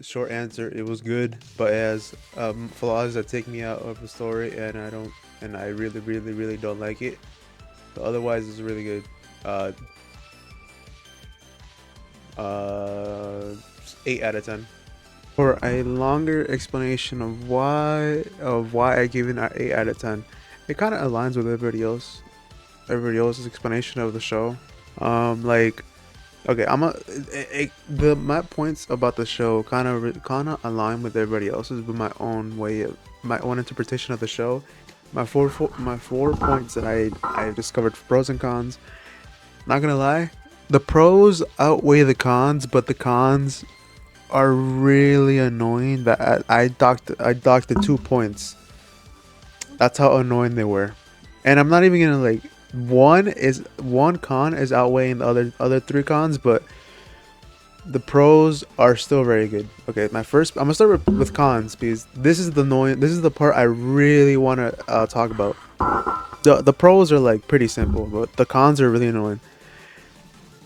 Short answer, it was good, but it has flaws that take me out of the story, and I really, really, really don't like it. But otherwise, it's really good. Uh, 8 out of 10. For a longer explanation of why I give it an 8 out of 10, it kind of aligns with everybody else's explanation of the show. Like, okay, the my points about the show kind of align with everybody else's, but my own interpretation of the show. My 4 points that I discovered for pros and cons. Not gonna lie, the pros outweigh the cons, but the cons are really annoying. That I docked the 2 points. That's how annoying they were, and I'm not even gonna like. One con is outweighing the other three cons, but the pros are still very good. Okay, I'm gonna start with cons because this is the part I really want to talk about. The pros are like pretty simple, but the cons are really annoying.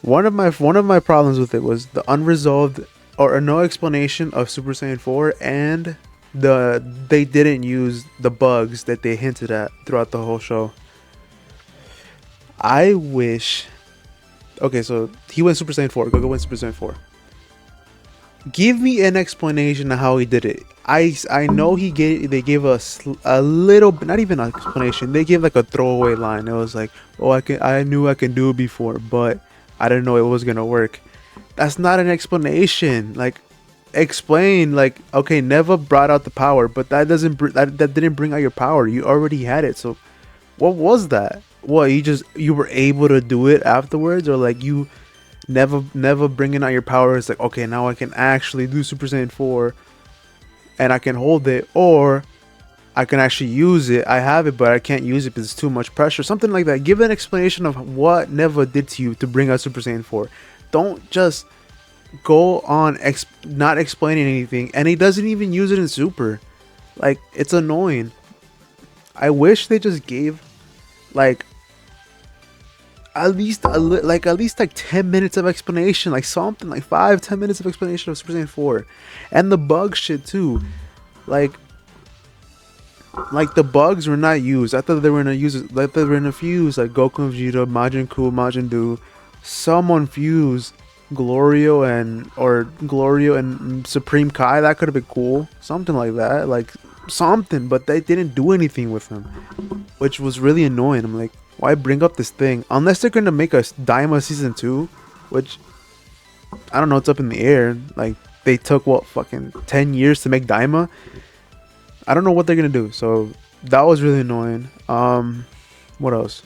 One of my problems with it was the unresolved or no explanation of Super Saiyan 4, and they didn't use the bugs that they hinted at throughout the whole show. I wish. Okay, so he went Super Saiyan 4. Goku went Super Saiyan 4. Give me an explanation of how he did it. I know they gave us a little, not even an explanation. They gave like a throwaway line. It was like, "Oh, I knew I can do it before, but I didn't know it was gonna work." That's not an explanation. Like, explain like, okay, Neva brought out the power, but that didn't bring out your power. You already had it. So, what was that? What, you were able to do it afterwards, or like you never bringing out your power is like, okay, now I can actually do Super Saiyan 4 and I can hold it, or I can actually use it. I have it, but I can't use it because it's too much pressure. Something like that. Give an explanation of what Neva did to you to bring out Super Saiyan 4. Don't just go on not explaining anything, and he doesn't even use it in Super. Like, it's annoying. I wish they just gave like at least like 10 minutes of explanation, like something like 5-10 minutes of explanation of Super Saiyan 4, and the bug shit too. like like the bugs were not used. I thought they were gonna use it, like they were gonna fuse like Goku and Vegeta, Majin Ku, Majin Du, someone fuse Glorio and Supreme Kai. That could have been cool, something like that, like something, but they didn't do anything with him, which was really annoying. I'm like, why bring up this thing unless they're gonna make us Daima season 2, which I don't know. It's up in the air. Like, they took what, fucking 10 years to make Daima. I don't know what they're gonna do. So that was really annoying. What else?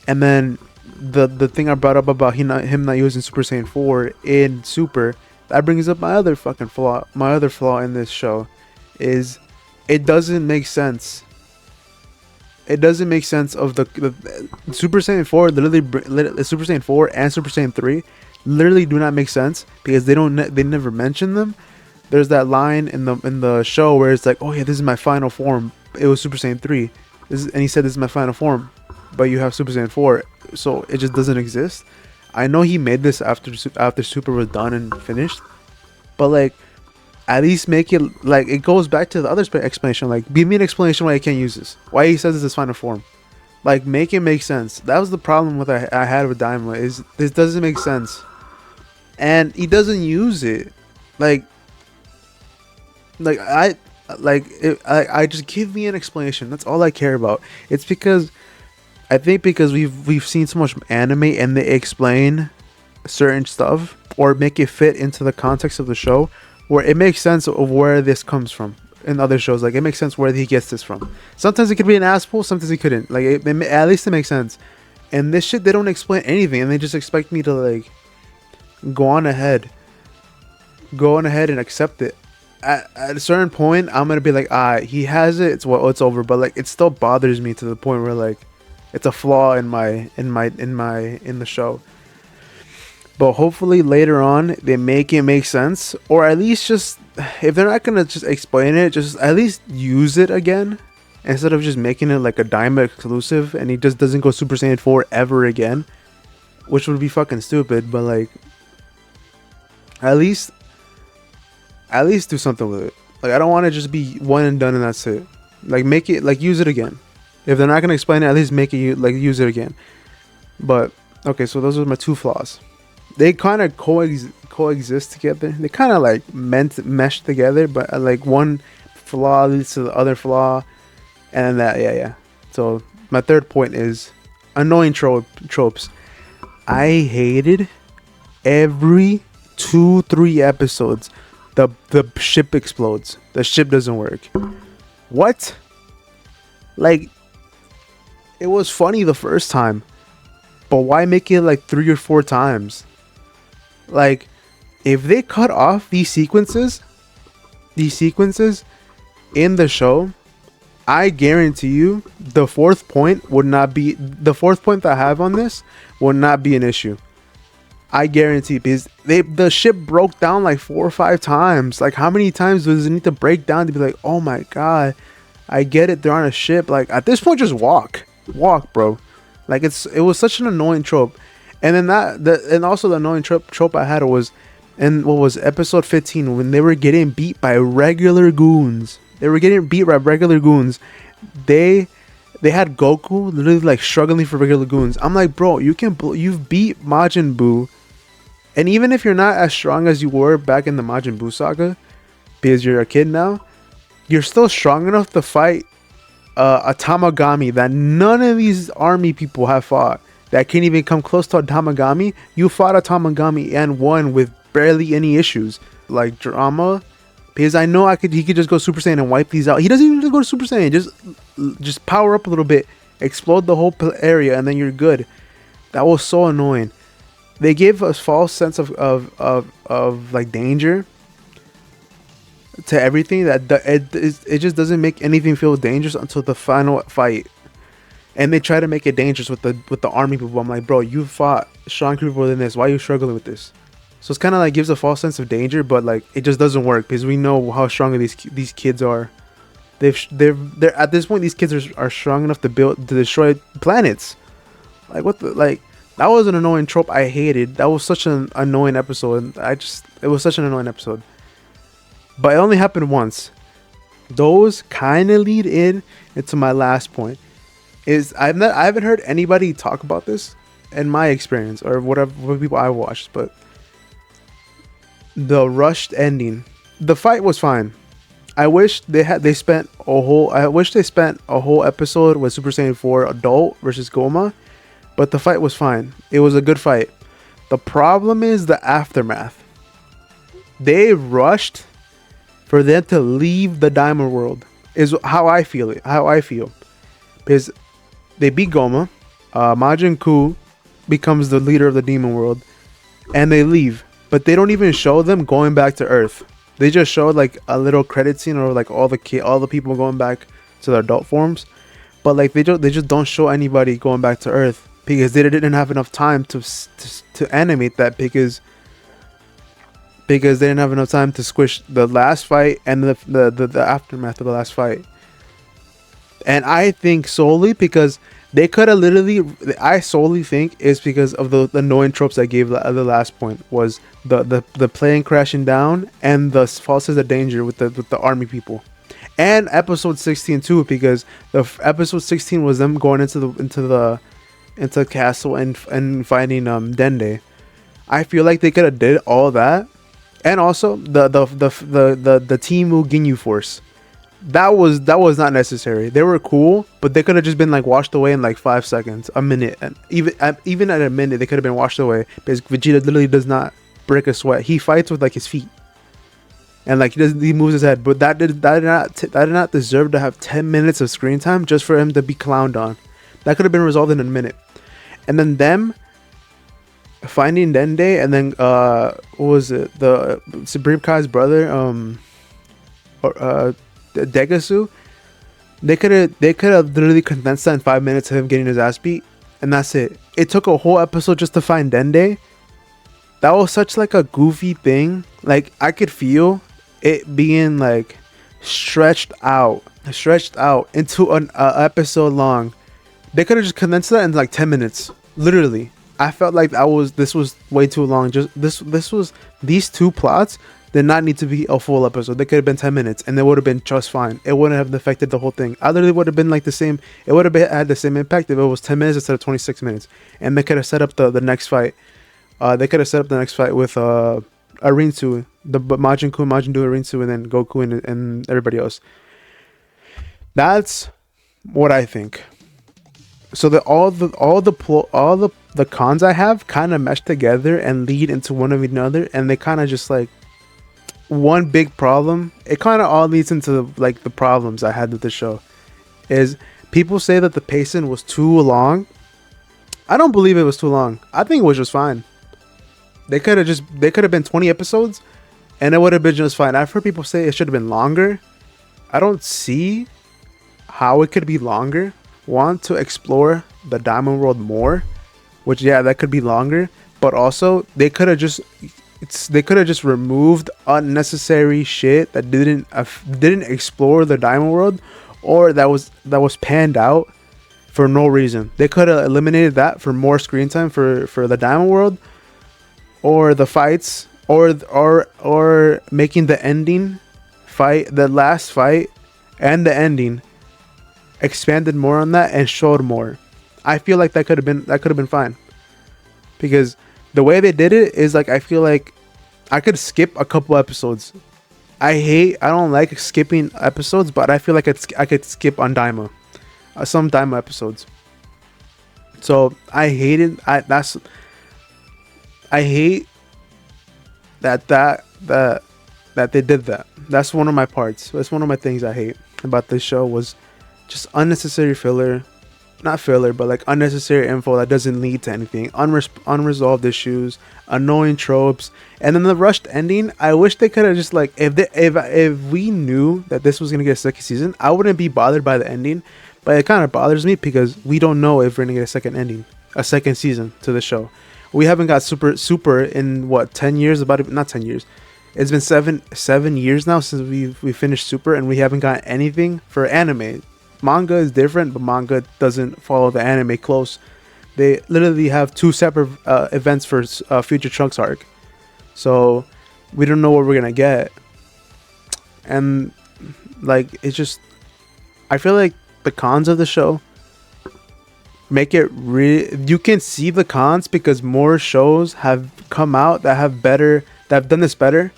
And then the thing I brought up about him not using Super Saiyan 4 in Super, that brings up my other fucking flaw. My other flaw in this show is it doesn't make sense. It doesn't make sense of the Super Saiyan 4 Super Saiyan 4 and Super Saiyan 3 literally do not make sense because they never mention them. There's that line in the show where it's like, "Oh yeah, this is my final form." It was Super Saiyan 3. And he said, "This is my final form." But you have Super Saiyan 4, so it just doesn't exist. I know he made this after Super was done and finished, but like, at least make it like, it goes back to the other explanation. Like, give me an explanation why he can't use this. Why he says it's his final form. Like, make it make sense. That was the problem with I had with Daima, is this doesn't make sense, and he doesn't use it. Like, like I like it, I just give me an explanation. That's all I care about. It's because I think because we've seen so much anime and they explain certain stuff or make it fit into the context of the show, where it makes sense of where this comes from. In other shows, like, it makes sense where he gets this from. Sometimes it could be an asshole, sometimes it couldn't. Like, at least it makes sense. And this shit, they don't explain anything, and they just expect me to like go on ahead, and accept it. At a certain point, I'm gonna be like, he has it. It's over. But like, it still bothers me to the point where like, it's a flaw in the show. But hopefully later on they make it make sense, or at least just, if they're not gonna just explain it, just at least use it again instead of just making it like a Daima exclusive and he just doesn't go Super Saiyan 4 ever again, which would be fucking stupid. But like, at least at least do something with it. Like, I don't want to just be one and done and that's it. Like, make it, like, use it again. If they're not gonna explain it, at least make it, like, use it again. But okay, so those are my two flaws. They kind of coexist together. They kind of like mesh together, but like one flaw leads to the other flaw, and that yeah. So my third point is annoying tropes. I hated every 2-3 episodes. The ship explodes. The ship doesn't work. What? Like, it was funny the first time, but why make it like 3 or 4 times? Like, if they cut off these sequences in the show, I guarantee you the fourth point that I have on this would not be an issue. I guarantee, because the ship broke down like 4 or 5 times. Like, how many times does it need to break down to be like, oh my god, I get it, they're on a ship. Like, at this point, just walk, bro. Like, it was such an annoying trope. And then and also the annoying trope I had was in what was episode 15, when they were getting beat by regular goons. They had Goku literally like struggling for regular goons. I'm like, bro, you've beat Majin Buu, and even if you're not as strong as you were back in the Majin Buu saga, because you're a kid now, you're still strong enough to fight a Tamagami that none of these army people have fought. That can't even come close to a Tamagami. You fought a Tamagami and won with barely any issues. Like, drama, because I know he could just go Super Saiyan and wipe these out. He doesn't even just go to Super Saiyan. Just power up a little bit, explode the whole area, and then you're good. That was so annoying. They gave a false sense of like danger to everything that it just doesn't make anything feel dangerous until the final fight. And they try to make it dangerous with the army people. I'm like, bro, you fought strong people than this. Why are you struggling with this? So it's kind of like gives a false sense of danger, but like it just doesn't work because we know how strong these kids are. They're at this point, these kids are strong enough to destroy planets. Like, what the, like, that was an annoying trope I hated. That was such an annoying episode. It was such an annoying episode. But it only happened once. Those kind of lead into my last point. I haven't heard anybody talk about this in my experience or what people I watched, but the rushed ending. The fight was fine. I wish they spent a whole episode with Super Saiyan 4 adult versus Goma, but the fight was fine. It was a good fight. The problem is the aftermath. They rushed for them to leave the Daima world. Is how I feel it. Because they beat Goma, Majin Buu becomes the leader of the demon world, and they leave. But they don't even show them going back to Earth. They just showed like a little credit scene or like all the people going back to their adult forms. But like they just don't show anybody going back to Earth because they didn't have enough time to animate that because they didn't have enough time to squish the last fight and the aftermath of the last fight. And I think solely because they could have I solely think it's because of the annoying tropes I gave the last point was the plane crashing down and the false sense of danger with the army people, and episode 16 too, because the episode 16 was them going into the castle and finding Dende. I feel like they could have did all that, and also the Team Ginyu Force. That was not necessary. They were cool, but they could have just been like washed away in like 5 seconds, a minute, and even at a minute they could have been washed away because Vegeta literally does not break a sweat. He fights with like his feet, and like he moves his head. But that did not deserve to have 10 minutes of screen time just for him to be clowned on. That could have been resolved in a minute. And then them finding Dende, and then what was it? The Supreme Kai's brother, Degasu. They could have literally condensed that in 5 minutes of him getting his ass beat, and that's it. It took a whole episode just to find Dende. That was such like a goofy thing. Like I could feel it being like stretched out into an episode long. They could have just condensed that in like 10 minutes. Literally, I felt like this was way too long. Just these two plots did not need to be a full episode. They could have been 10 minutes and it would have been just fine. It wouldn't have affected the whole thing. Either it would have been like the same, it would have had the same impact if it was 10 minutes instead of 26 minutes. And they could have set up the next fight. They could have set up the next fight with Arinsu, the Majin Buu, Arinsu, and then Goku and everybody else. That's what I think. So that all the cons I have kind of mesh together and lead into one of another, and they kind of just like one big problem. It kind of all leads into like the problems I had with the show. Is people say that the pacing was too long. I don't believe it was too long. I think it was just fine. They could have been 20 episodes, and it would have been just fine. I've heard people say it should have been longer. I don't see how it could be longer. Want to explore the Diamond World more, which that could be longer, but also they could have just removed unnecessary shit that didn't explore the Diamond World, or that was panned out for no reason. They could have eliminated that for more screen time for the Diamond World, or the fights, or making the ending fight, the last fight and the ending, expanded more on that and showed more. I feel like that could have been fine, because the way they did it is like, I feel like I could skip a couple episodes. I don't like skipping episodes, but I feel like I could skip on Daima, some Daima episodes. So I hate that they did that. That's one of my parts. That's one of my things I hate about this show, was just unnecessary filler. Not filler, but like unnecessary info that doesn't lead to anything. Unresolved issues, annoying tropes, and then the rushed ending. I wish they could have just like, if we knew that this was gonna get a second season, I wouldn't be bothered by the ending. But it kind of bothers me because we don't know if we're gonna get a second season to the show. We haven't got super in what, 10 years? Not 10 years. It's been seven years now since we finished Super, and we haven't got anything for anime. Manga is different, but manga doesn't follow the anime close. They literally have two separate events for Future Trunks arc, so we don't know what we're gonna get. And like, it's just, I feel like the cons of the show make it you can see the cons because more shows have come out that have done this better,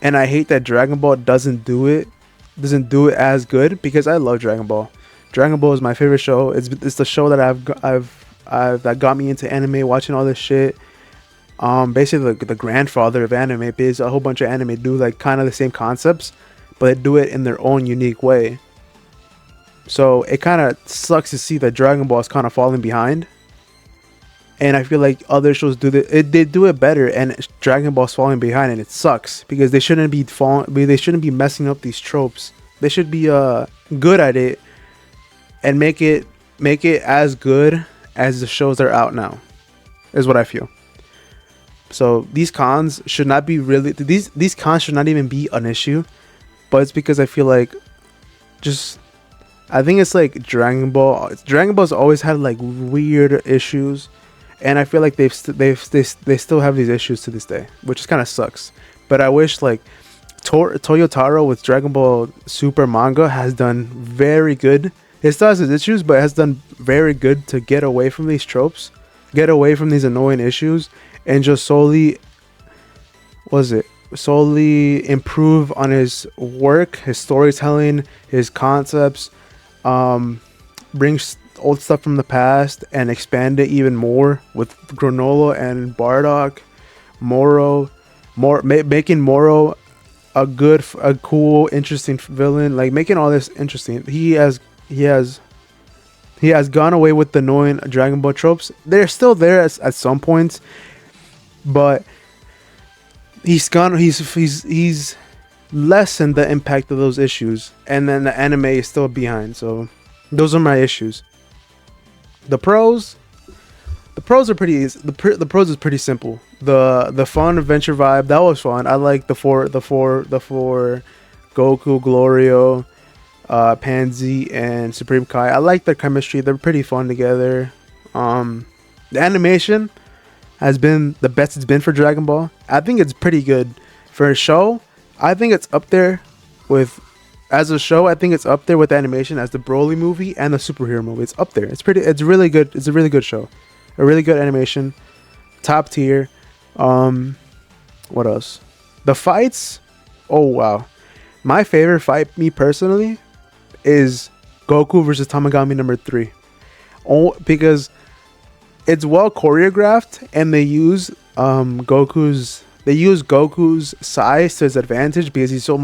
and I hate that Dragon Ball doesn't do it as good, because I love Dragon Ball. Dragon Ball is my favorite show. It's the show that that got me into anime, watching all this shit. Basically the grandfather of anime, because a whole bunch of anime do like kind of the same concepts, but they do it in their own unique way. So it kind of sucks to see that Dragon Ball is kind of falling behind, and I feel like other shows they do it better, and Dragon Ball's falling behind, and it sucks because they shouldn't be messing up these tropes. They should be good at it and make it as good as the shows that are out now, is what I feel. So these cons should not be these cons should not even be an issue, but it's because I feel like I think it's like Dragon Ball's always had like weird issues, and I feel like they still have these issues to this day, which kind of sucks. But I wish like Toyotaro with Dragon Ball Super manga has done very good. It still has its issues, but it has done very good to get away from these tropes, get away from these annoying issues, and just solely improve on his work, his storytelling, his concepts. Brings old stuff from the past and expand it even more with Granola and Bardock, making Moro a cool, interesting villain, like making all this interesting. He has gone away with the annoying Dragon Ball tropes. They're still there at some points, but he's lessened the impact of those issues, and then the anime is still behind. So those are my issues. The pros are pretty easy. The pros is pretty simple. The fun adventure vibe, that was fun. I like the four Goku, Glorio, Pansy, and Supreme Kai. I like their chemistry. They're pretty fun together. The animation has been the best it's been for Dragon Ball. I think it's pretty good. For a show, I think it's up there with as a show. I think it's up there with animation as the Broly movie and the superhero movie. It's up there. It's really good. It's a really good show. A really good animation, top tier. What else? The fights. Oh wow, my favorite fight, me personally, is Goku versus Tamagami number 3. Oh, because it's well choreographed and they use Goku's size to his advantage because he's so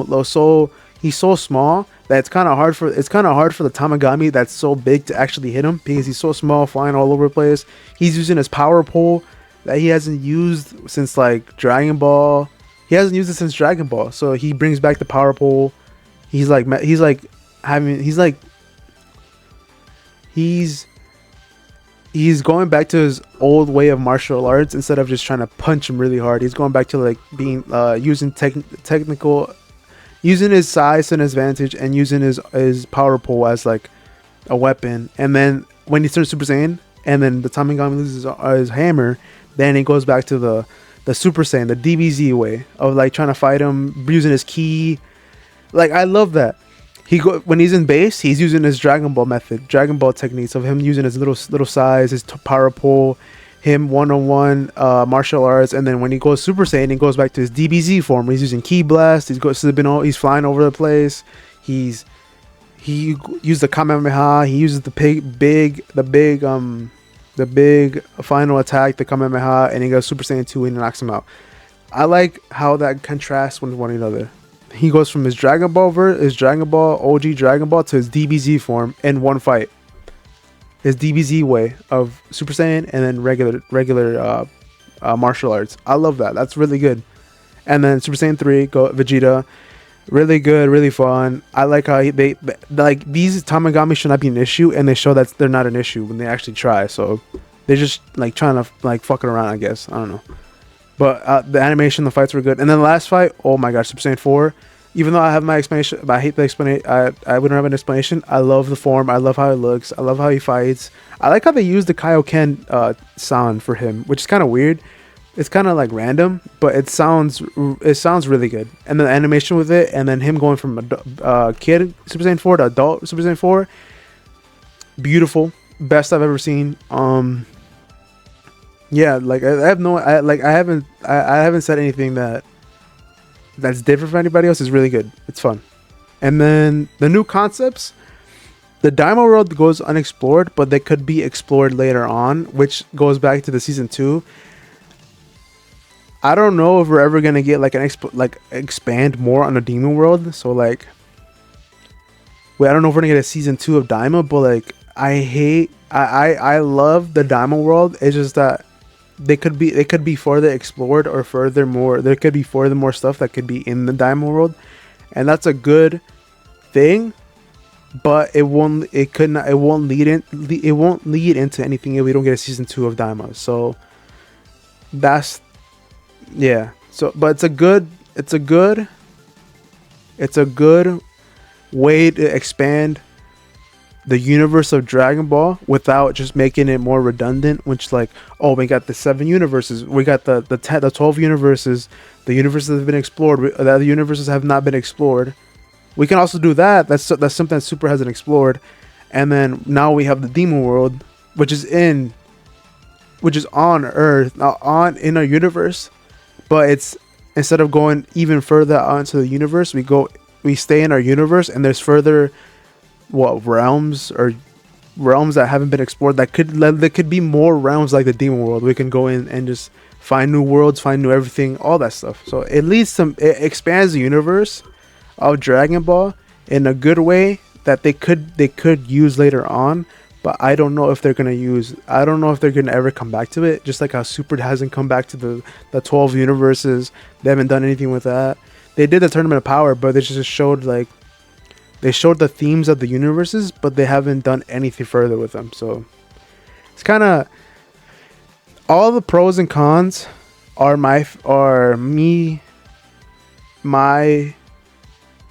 small that it's kind of hard for the Tamagami that's so big to actually hit him because he's so small, flying all over the place. He's using his power pole that he hasn't used since like Dragon Ball. He hasn't used it since Dragon Ball, so he brings back the power pole. He's going back to his old way of martial arts instead of just trying to punch him really hard. He's going back to like being using using his size and his advantage and using his power pole as like a weapon. And then when he turns Super Saiyan and then the Tamagami loses his hammer, then he goes back to the Super Saiyan, the DBZ way of like trying to fight him using his ki. Like I love that. When he's in base, he's using his Dragon Ball method, Dragon Ball techniques of him using his little size, his power pole, him one-on-one martial arts, and then when he goes Super Saiyan, he goes back to his DBZ form. Where he's using Ki Blast. He's flying over the place. He used the Kamehameha. He uses the big final attack, the Kamehameha, and he goes Super Saiyan 2 and knocks him out. I like how that contrasts with one another. He goes from his Dragon Ball OG Dragon Ball to his DBZ form in one fight. His DBZ way of Super Saiyan and then regular martial arts. I love that. That's really good. And then Super Saiyan 3, Vegeta, really good, really fun. I like how they like these Tamagami should not be an issue, and they show that they're not an issue when they actually try. So they're just like trying to like fucking around, I guess. I don't know. But the animation, the fights were good. And then the last fight, oh my gosh, Super Saiyan 4. Even though I have my explanation, but I hate the explanation. I wouldn't have an explanation. I love the form. I love how it looks. I love how he fights. I like how they use the Kaioken sound for him, which is kind of weird. It's kind of like random, but it sounds really good. And the animation with it, and then him going from a kid Super Saiyan 4 to adult Super Saiyan 4, beautiful, best I've ever seen. Yeah, like I haven't said anything that's different from anybody else. Is really good. It's fun. And then the new concepts, the Daima world goes unexplored, but they could be explored later on, which goes back to the season 2. I don't know if we're ever gonna get like expand more on the Demon world. So like, I don't know if we're gonna get a season 2 of Daima, but like I love the Daima world. It's just that they could be further explored, or there could be more stuff that could be in the Daima world, and that's a good thing. But it won't lead into anything if we don't get a season 2 of Daima. So that's, yeah. So but it's a good way to expand the universe of Dragon Ball without just making it more redundant, which like, oh, we got the 7 universes, we got the 12 universes, the universes have been explored, the other universes have not been explored. We can also do that. That's something that Super hasn't explored. And then now we have the Demon world, which is on Earth, in our universe, but it's, instead of going even further out into the universe, we stay in our universe, and there's further realms that haven't been explored. There could be more realms like the Demon world. We can go in and just find new worlds, find new everything, all that stuff. So it expands the universe of Dragon Ball in a good way that they could use later on. But I don't know if they're gonna ever come back to it. Just like how Super hasn't come back to the 12 universes. They haven't done anything with that. They did the Tournament of Power, but they just showed they showed the themes of the universes, but they haven't done anything further with them. So it's kind of, all the pros and cons are my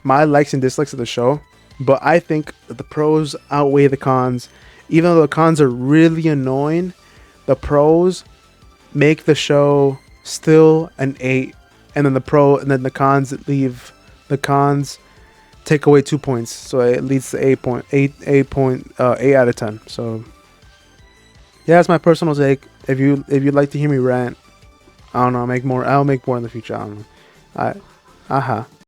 likes and dislikes of the show. But I think the pros outweigh the cons. Even though the cons are really annoying, the pros make the show still an 8 and then the cons leave. The cons take away 2 points, so it leads to 8 out of 10. So yeah, that's my personal take. If you'd like to hear me rant, I don't know, I'll make more in the future. I don't know. I